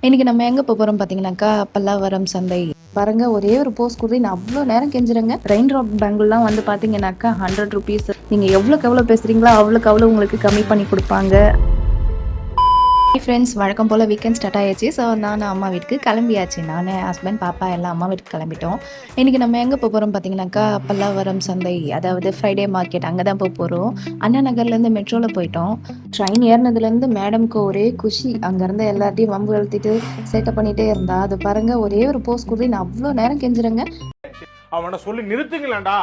இன்னைக்கு நம்ம எங்க போறோம் பாத்தீங்கன்னாக்கா பல்லாவரம் சந்தை. பாருங்க, ஒரே ஒரு போஸ்ட் கொடுத்து நான் அவ்வளோ நேரம் கெஞ்சுறேங்க. ரெயின் ட்ராப் பேங்கிள்லாம் வந்து பாத்தீங்கன்னாக்கா 100 ருபீஸ். நீங்க எவ்வளோக்கு எவ்வளோ பேசுறீங்களோ அவ்வளோக்கு அவ்வளோ உங்களுக்கு கம்மி பண்ணி கொடுப்பாங்க. ஃப்ரெண்ட்ஸ், வழக்கம் போல் வீக்கெண்ட் ஸ்டார்ட் ஆயிடுச்சு. ஸோ நான் அம்மா வீட்டுக்கு கிளம்பியாச்சு. நான் ஹஸ்பண்ட் பாப்பா எல்லாம் அம்மா வீட்டுக்கு கிளம்பிட்டோம். இன்றைக்கி நம்ம எங்கே போகிறோம் பார்த்தீங்கன்னாக்கா பல்லாவரம் சந்தை, அதாவது ஃப்ரைடே மார்க்கெட், அங்கே தான் போகிறோம். அண்ணா நகர்லேருந்து மெட்ரோவில் போயிட்டோம். ட்ரெயின் ஏறினதுலேருந்து மேடம்க்கு ஒரே குஷி. அங்கேருந்து எல்லாத்தையும் வம்பு வளர்த்திட்டு சேட்டை பண்ணிகிட்டே இருந்தா. அது பாருங்கள், ஒரே ஒரு போஸ்ட் கொடுத்து நான் அவ்வளோ நேரம் கெஞ்சுறேங்க. அவனை சொல்லி நிறுத்துங்களேன்டா.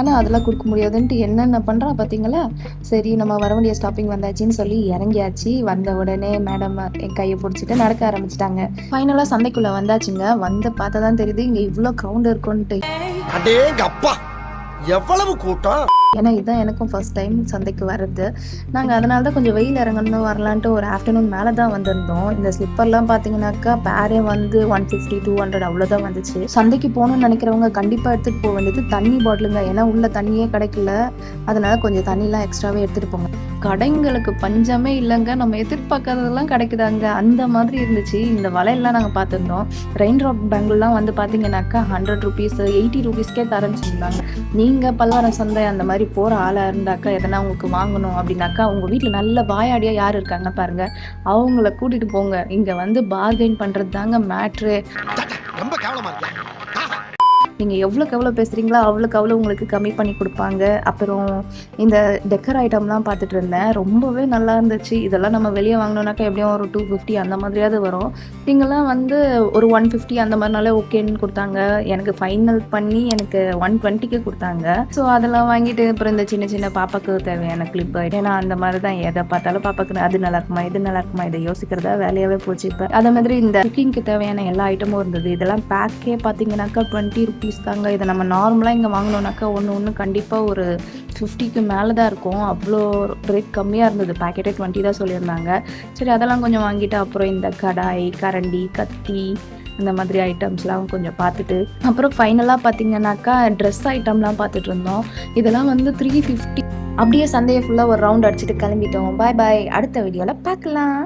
ஆனால் அதெல்லாம் கொடுக்க முடியாதுன்ட்டு என்னென்ன பண்ணுறா பார்த்தீங்களா. சரி, நம்ம வர வேண்டிய ஸ்டாப்பிங் வந்தாச்சுன்னு சொல்லி இறங்கியாச்சு. வந்த உடனே மேடம் என் கையை பிடிச்சிட்டு நடக்க ஆரம்பிச்சிட்டாங்க. ஃபைனலாக சந்தைக்குள்ளே வந்தாச்சுங்க. வந்து பார்த்தா தான் தெரியுது இங்கே இவ்வளோ க்ரௌண்ட் இருக்குன்ட்டு. அடேங்கப்பா, எவ்வளவு கூட்டம்! ஏன்னா இதுதான் எனக்கும் ஃபர்ஸ்ட் டைம் சந்தைக்கு வர்றது. நாங்கள் அதனால தான் கொஞ்சம் வெயில் இறங்கணும் வரலான்ட்டு ஒரு ஆஃப்டர்நூன் மேலே தான் வந்திருந்தோம். இந்த ஸ்லிப்பர்லாம் பார்த்தீங்கன்னாக்கா பேரே வந்து 150 200 அவ்வளோதான் வந்துச்சு. சந்தைக்கு போகணும்னு நினைக்கிறவங்க கண்டிப்பாக எடுத்துகிட்டு போக வேண்டியது தண்ணி பாட்டிலுங்க. ஏன்னா உள்ள தண்ணியே கிடைக்கல. அதனால கொஞ்சம் தண்ணிலாம் எக்ஸ்ட்ராவே எடுத்துகிட்டு போங்க. கடைங்களுக்கு பஞ்சமே இல்லைங்க. நம்ம எதிர்பார்க்கறதெல்லாம் கிடைக்குதாங்க, அந்த மாதிரி இருந்துச்சு. இந்த வலையெல்லாம் நாங்கள் பார்த்துருந்தோம். ரெயின் ட்ராப் பேங்கிள்லாம் வந்து பார்த்தீங்கன்னாக்கா 100 ருபீஸ் 80 ருபீஸ்க்கே தரேன்னு சொல்லியிருந்தாங்க. நீங்கள் பல்லாவரம் சந்தை அந்த மாதிரி போகிற ஆளாக இருந்தாக்கா எதனா உங்களுக்கு வாங்கணும் அப்படின்னாக்கா உங்கள் வீட்டில் நல்ல வாயாடியாக யார் இருக்காங்க பாருங்கள், அவங்கள கூட்டிகிட்டு போங்க. இங்கே வந்து பார்கெயின் பண்ணுறது தாங்க மேட்ரு. ரொம்ப கேவலமா இருக்கு. நீங்கள் எவ்வளோக்கு எவ்வளோ பேசுகிறீங்களோ அவ்வளோக்கு அவ்வளோ உங்களுக்கு கம்மி பண்ணி கொடுப்பாங்க. அப்புறம் இந்த டெக்கர் ஐட்டம்லாம் பார்த்துட்டு இருந்தேன். ரொம்பவே நல்லா இருந்துச்சு. இதெல்லாம் நம்ம வெளியே வாங்கினோன்னாக்கா எப்படியும் ஒரு 250 அந்த மாதிரியாவது வரும். இங்கெல்லாம் வந்து ஒரு 150 அந்த மாதிரினாலே ஓகேன்னு கொடுத்தாங்க. எனக்கு ஃபைனல் பண்ணி எனக்கு 120க்கு கொடுத்தாங்க. ஸோ அதெல்லாம் வாங்கிட்டு அப்புறம் இந்த சின்ன சின்ன பாப்பாக்கு தேவையான கிளிப், ஏன்னா அந்த மாதிரி தான் எதை பார்த்தாலும் பாப்பாக்கு அது நல்லா இருக்குமா இது நல்லா இருக்குமா இதை யோசிக்கிறதா வேலையாகவே போச்சு. இப்போ அதே மாதிரி இந்த குக்கிங்க்கு தேவையான எல்லா ஐட்டமும் இருந்தது. இதெல்லாம் பேக்கே பார்த்தீங்கன்னாக்கா 20 ருபீஸ் தாங்க. இதை நம்ம நார்மலாக இங்கே வாங்கினோன்னாக்கா ஒன்று கண்டிப்பாக ஒரு 50க்கு மேலே தான் இருக்கும். அவ்வளோ ரேட் கம்மியாக இருந்தது. பேக்கெட்டே 20 தான் சொல்லியிருந்தாங்க. சரி, அதெல்லாம் கொஞ்சம் வாங்கிட்டு அப்புறம் இந்த கடாய், கரண்டி, கத்தி, அந்த மாதிரி ஐட்டம்ஸ்லாம் கொஞ்சம் பார்த்துட்டு அப்புறம் ஃபைனலாக பார்த்தீங்கன்னாக்கா ட்ரெஸ் ஐட்டம்லாம் பார்த்துட்டு இருந்தோம். இதெல்லாம் வந்து 350. அப்படியே சந்தையை ஃபுல்லாக ஒரு ரவுண்ட் அடிச்சுட்டு கிளம்பிட்டோம். பாய் பாய், அடுத்த வீடியோவில் பார்க்கலாம்.